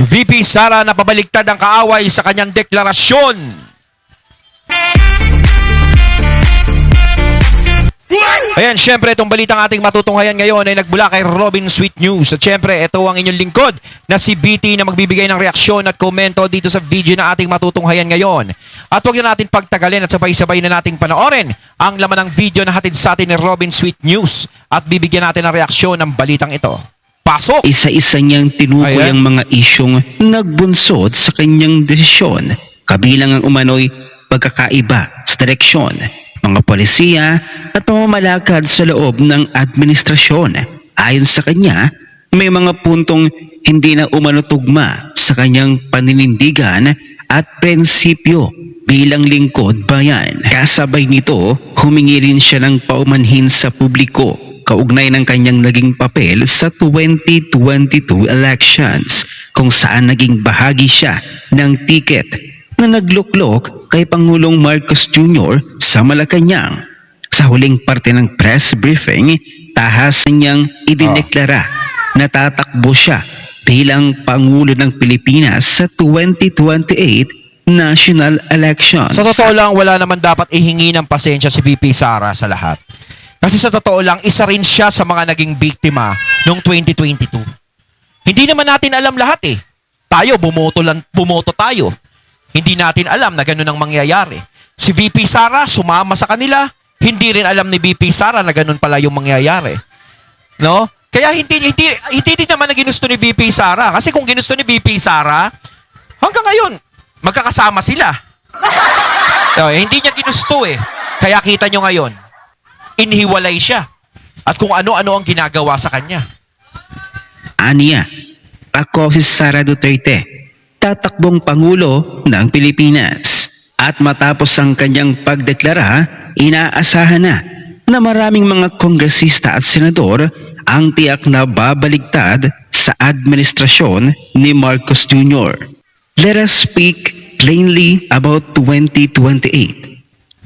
VP Sara napabaliktad ang kaaway sa kanyang deklarasyon. Ayan, syempre itong balitang ating matutunghayan ngayon ay nagbula kay Robin Sweet News. At syempre, ito ang inyong lingkod na si BT na magbibigay ng reaksyon at komento dito sa video na ating matutunghayan ngayon. At huwag na natin pagtagalin at sabay-sabay na nating panoorin ang laman ng video na hatid sa atin ni Robin Sweet News at bibigyan natin ng reaksyon ng balitang ito. Pasok! Isa-isa niyang tinukoy ang mga isyong nagbunsod sa kanyang desisyon, kabilang ang umano'y pagkakaiba sa direksyon, mga polisiya at pamamalakad sa loob ng administrasyon. Ayon sa kanya, may mga puntong hindi na umanutugma sa kanyang paninindigan at prinsipyo bilang lingkod bayan. Kasabay nito, humingi rin siya ng paumanhin sa publiko kaugnay ng kanyang naging papel sa 2022 elections, kung saan naging bahagi siya ng tiket na nagluklok kay Pangulong Marcos Jr. sa Malacanang. Sa huling parte ng press briefing, tahas niyang idineklara na tatakbo siya bilang Pangulo ng Pilipinas sa 2028 national elections. Sa totoo lang, wala naman dapat ihingi ng pasensya si VP Sara sa lahat. Kasi sa totoo lang, isa rin siya sa mga naging biktima noong 2022. Hindi naman natin alam lahat eh. Tayo, bumoto tayo. Hindi natin alam na gano'n ang mangyayari. Si VP Sara sumama sa kanila, hindi rin alam ni VP Sara na gano'n pala yung mangyayari. No? Kaya hindi din naman na ginusto ni VP Sara. Kasi kung ginusto ni VP Sara, hanggang ngayon, magkakasama sila. No, hindi niya ginusto eh. Kaya kita nyo ngayon, inhiwalay siya. At kung ano-ano ang ginagawa sa kanya. Aniya, ako si Sara Duterte, tatakbong Pangulo ng Pilipinas. At matapos ang kanyang pagdeklara, inaasahan na maraming mga kongresista at senador ang tiyak na babaligtad sa administrasyon ni Marcos Jr. Let us speak plainly about 2028.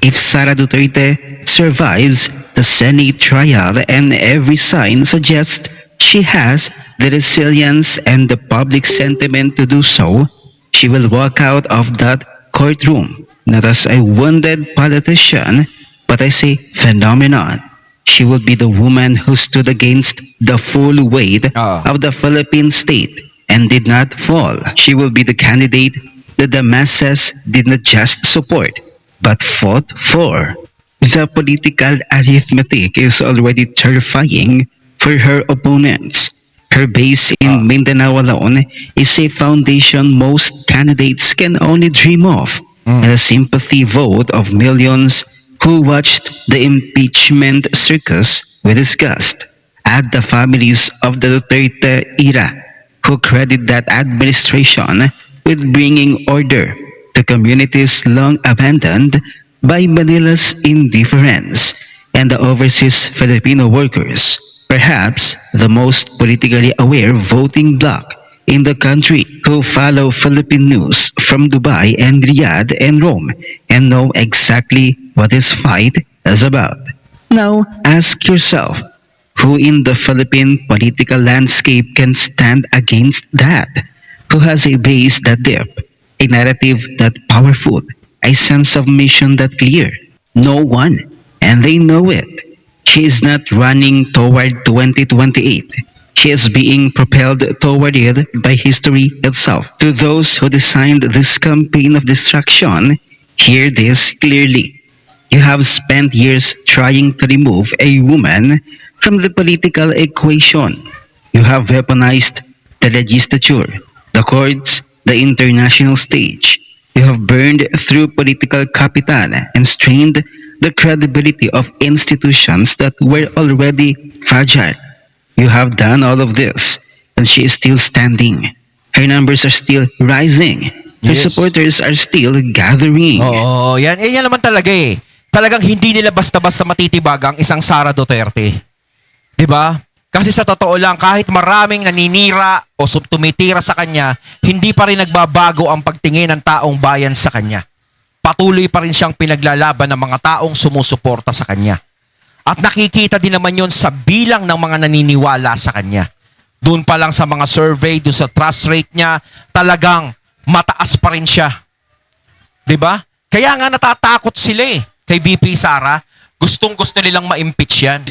If Sara Duterte survives the Senate trial and every sign suggests she has the resilience and the public sentiment to do so, she will walk out of that courtroom not as a wounded politician, but as a phenomenon. She will be the woman who stood against the full weight of the Philippine state and did not fall. She will be the candidate that the masses did not just support, but fought for. The political arithmetic is already terrifying for her opponents. Her base in Mindanao alone is a foundation most candidates can only dream of, and a sympathy vote of millions who watched the impeachment circus with disgust. Add the families of the Duterte era, who credit that administration with bringing order to communities long abandoned by Manila's indifference, and the overseas Filipino workers, perhaps the most politically aware voting bloc in the country, who follow Philippine news from Dubai and Riyadh and Rome and know exactly what this fight is about. Now ask yourself, who in the Philippine political landscape can stand against that? Who has a base that deep, a narrative that powerful, a sense of mission that clear? No one, and they know it. She is not running toward 2028. She is being propelled toward it by history itself. To those who designed this campaign of destruction, hear this clearly. You have spent years trying to remove a woman from the political equation. You have weaponized the legislature, the courts, the international stage. You have burned through political capital and strained the credibility of institutions that were already fragile. You have done all of this, and she is still standing. Her numbers are still rising. Her Yes. supporters are still gathering. Oo, yan. Yan naman talaga eh. Talagang hindi nila basta-basta matitibag ang isang Sara Duterte. 'Di ba? Kasi sa totoo lang, kahit maraming naninira o tumitira sa kanya, hindi pa rin nagbabago ang pagtingin ng taong bayan sa kanya. Patuloy pa rin siyang pinaglalaban ng mga taong sumusuporta sa kanya. At nakikita din naman yon sa bilang ng mga naniniwala sa kanya. Doon pa lang sa mga survey, doon sa trust rate niya, talagang mataas pa rin siya. 'Di ba? Kaya nga natatakot sila kay VP Sara. Gustong-gusto nilang ma-impeach yan.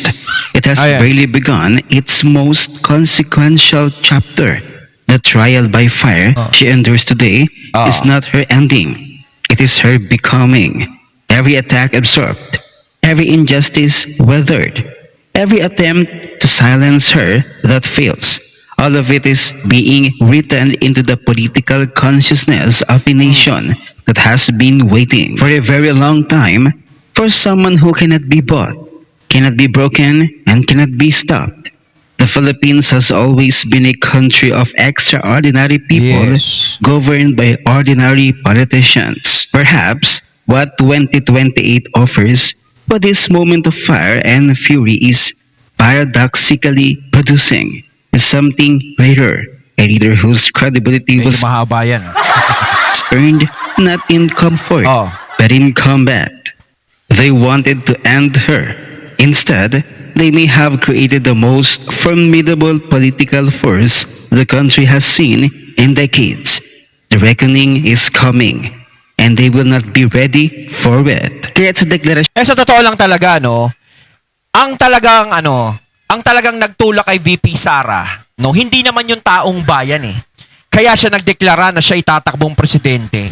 It has Ayan. barely begun its most consequential chapter. The trial by fire she endures today is not her ending. It is her becoming. Every attack absorbed, every injustice weathered, every attempt to silence her that fails. All of it is being written into the political consciousness of a nation that has been waiting for a very long time for someone who cannot be bought, cannot be broken, and cannot be stopped. The Philippines has always been a country of extraordinary people Yes. governed by ordinary politicians. Perhaps what 2028 offers, what this moment of fire and fury is paradoxically producing, is something greater. A leader whose credibility Medyo was mahaba yan. earned not in comfort, Oh. but in combat. They wanted to end her. Instead, they may have created the most formidable political force the country has seen in decades. The reckoning is coming, and they will not be ready for it. Kaya sa deklarasyon Sa totoo lang talaga, no, ang talagang nagtulak kay VP Sara, no, hindi naman yung taong bayan Kaya siya nagdeklara na siya itatakbong presidente.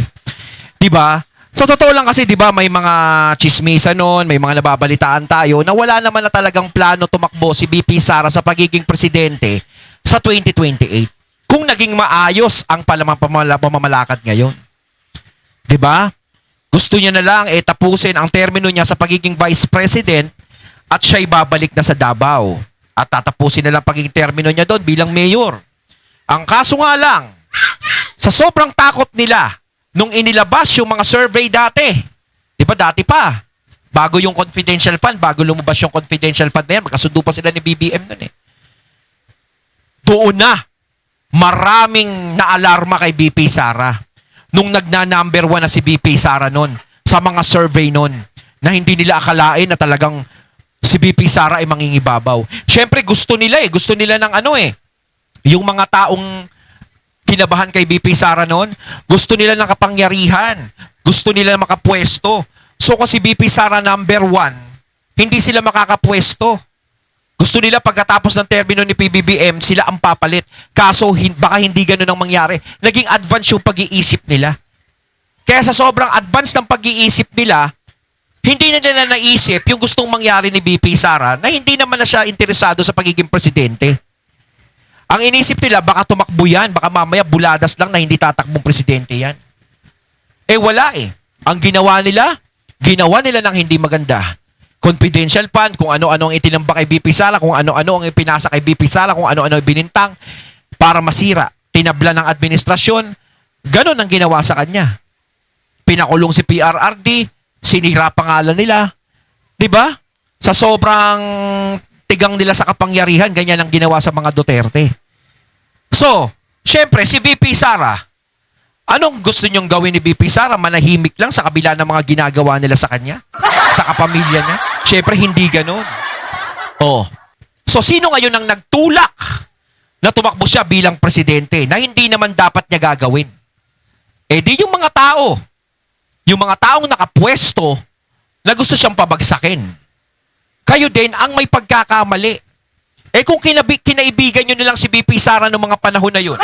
'Di ba? Sa totoo lang kasi 'di ba may mga chismisa noon, may mga nababalitaan tayo na wala naman na talagang plano tumakbo si VP Sara sa pagiging presidente sa 2028. Kung naging maayos ang pamamalakad ngayon. 'Di ba? Gusto niya na lang tapusin ang termino niya sa pagiging vice president at siya'y babalik na sa Davao. At tatapusin na lang pagiging termino niya doon bilang mayor. Ang kaso nga lang, sa sobrang takot nila, nung inilabas yung mga survey dati, di ba dati pa, bago yung confidential fund, bago lumabas yung confidential fund na yan, magkasundo pa sila ni BBM nun Doon na, maraming naalarma kay BP Sara. Nung nagna-number 1 na si BP Sara nun, sa mga survey nun, na hindi nila akalain na talagang si BP Sara ay mangingibabaw. Siyempre gusto nila gusto nila ng yung mga taong kinabahan kay BP Sara noon, gusto nila ng kapangyarihan, gusto nila makapwesto. So kung si BP Sara number 1, hindi sila makakapwesto. Gusto nila pagkatapos ng termino ni PBBM, sila ang papalit. Kaso baka hindi ganun ang mangyari. Naging advance yung pag-iisip nila. Kaya sa sobrang advance ng pag-iisip nila, hindi na nila naisip yung gustong mangyari ni BP Sara na hindi naman na siya interesado sa pagiging presidente. Ang inisip nila, baka tumakbo yan, baka mamaya buladas lang na hindi tatakbong presidente yan. Wala Ang ginawa nila ng hindi maganda. Confidential fund, kung ano-ano ang itinamba kay BP Sara, kung ano-ano ang ipinasa kay BP Sara, kung ano-ano ang binintang para masira. Tinabla ng administrasyon, ganun ang ginawa sa kanya. Pinakulong si PRRD, sinira pangalan nila. 'Di ba? Sa sobrang tigang nila sa kapangyarihan, ganyan ang ginawa sa mga Duterte. So, syempre, si VP Sara, anong gusto niyong gawin ni VP Sara? Manahimik lang sa kabila ng mga ginagawa nila sa kanya? Sa kapamilya niya? Syempre, hindi ganun. So, sino ngayon ang nagtulak na tumakbo siya bilang presidente na hindi naman dapat niya gagawin? Di yung mga tao. Yung mga taong nakapwesto na gusto siyang pabagsakin. Kayo din ang may pagkakamali. Kung kinaibigan nyo nilang si BP Sara noong mga panahon na yun.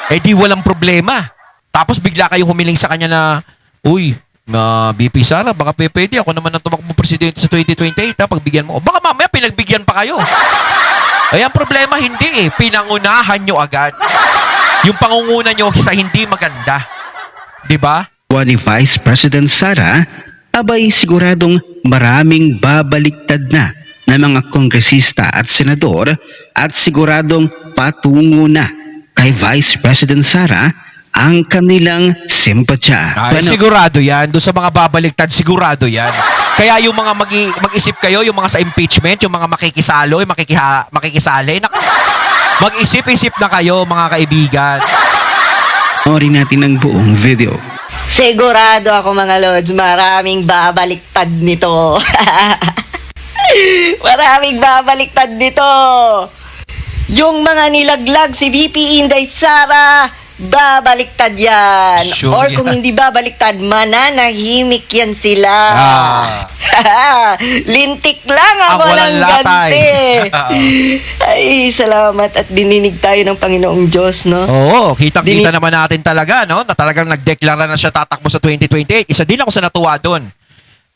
Di walang problema. Tapos bigla kayong humiling sa kanya na, uy, BP Sara, baka pwede ako naman ang tumakbong presidente sa 2028, pagbigyan mo. Baka mamaya pinagbigyan pa kayo. Ang problema hindi pinangunahan nyo agad. Yung pangunguna nyo sa hindi maganda. Diba? ni Vice President Sara, abay siguradong maraming babaliktad na ng mga kongresista at senador at siguradong patungo na kay Vice President Sara ang kanilang simpatya. Sigurado yan. Doon sa mga babaliktad, sigurado yan. Kaya yung mga mag-isip kayo, yung mga sa impeachment, yung mga makikisalo, yung makikisali, mag-isip-isip na kayo, mga kaibigan. Orin natin ang buong video. Sigurado ako mga lods, maraming babaliktad nito. Maraming babaliktad nito. yung mga nilaglag si VP Inday Sara, babaliktad yan. Sure Or yan. kung hindi babaliktad, mananahimik yan sila. Lintik lang Ang ang walang walang latay. ganti. Ay, salamat at dininig tayo ng Panginoong Diyos, no? Oo, kitang-kita naman natin talaga, no? Na talagang nagdeklara na siya tatakbo sa 2028. Isa din ako sa natuwa doon.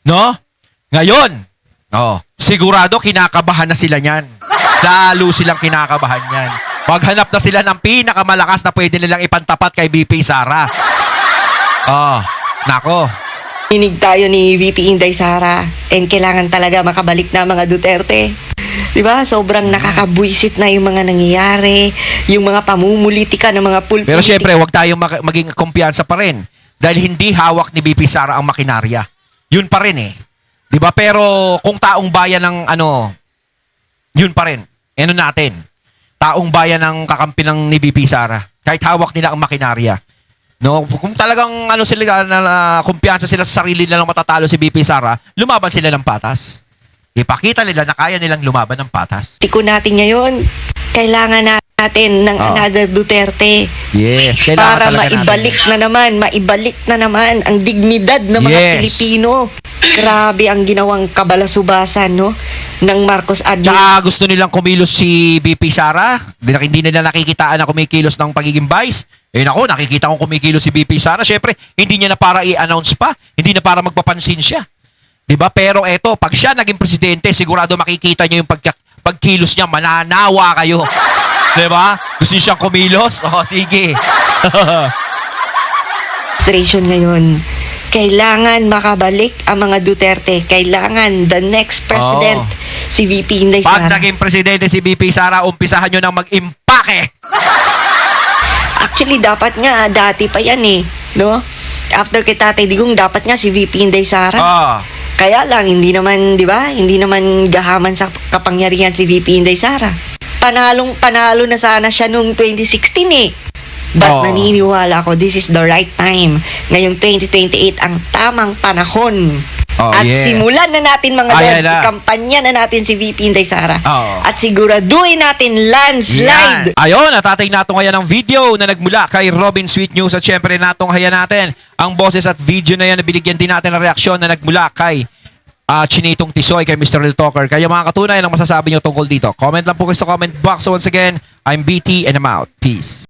No? Ngayon, sigurado kinakabahan na sila niyan. Lalo silang kinakabahan niyan. Maghanap na sila ng pinakamalakas na pwede nilang ipantapat kay VP Sara. Nako. Dinig tayo ni VP Inday Sara, and kailangan talaga makabalik na mga Duterte. Diba? Sobrang nakakabwisit na yung mga nangyayari, yung mga pamumulitika ng mga pulpitik. Pero syempre, huwag tayong maging kumpiyansa pa rin. Dahil hindi hawak ni VP Sara ang makinarya. Yun pa rin eh. 'Di ba? Pero kung taong bayan ng yun pa rin. Ano natin? Taong bayan ng kakampi ng ni VP Sara. Kahit hawak nila ang makinarya. No, kung talagang sila kumpiyansa sila sa sarili nilang matatalo si VP Sara, lumaban sila ng patas. Ipakita nila na kaya nilang lumaban ng patas. Tiko natin ngayon, kailangan natin ng another Duterte. Yes, kailangan Para talaga maibalik na naman ang dignidad ng mga Yes. Pilipino. Grabe ang ginawang kabalasubasan, no? Ng Marcos Tsaka gusto nilang kumilos si VP Sara. Hindi nila nakikitaan na kumikilos ng pagiging vice. Nako, nakikita kong kumikilos si VP Sara. Syempre, hindi niya na para i-announce pa. Hindi na para magpapansin siya. 'Di ba? Pero eto, pag siya naging presidente, sigurado makikita niyo yung pagkilos niya. Mananawa kayo. 'Di ba? Gusto niyo siyang kumilos? Sige. administration ngayon. Kailangan makabalik ang mga Duterte. Kailangan the next president, si VP Inday Pag Sara. naging presidente si VP Sara, umpisahan nyo nang mag-impake. Actually, dapat nga, dati pa yan eh. No? After kay Tatay Digong, dapat nga si VP Inday Sara. Kaya lang, hindi naman, di ba? Hindi naman gahaman sa kapangyarihan si VP Inday Sara. Panalo na sana siya noong 2016 eh. But naniniwala ako, this is the right time. Ngayong 2028 ang tamang panahon. At simulan na natin mga Lods, ikampanya na natin si VP Inday Sara. At siguraduhin natin landslide. Ayun, natatay natin ngayon ang video na nagmula kay Robin Sweet News. At syempre natunghayan natin ang boses at video na yan na binigyan din natin ng reaksyon na nagmula kay Chinitong Tisoy, kay Mr. Real Talker. Kaya mga katunay, ang masasabi nyo tungkol dito? Comment lang po kayo sa comment box. So once again, I'm BT and I'm out. Peace.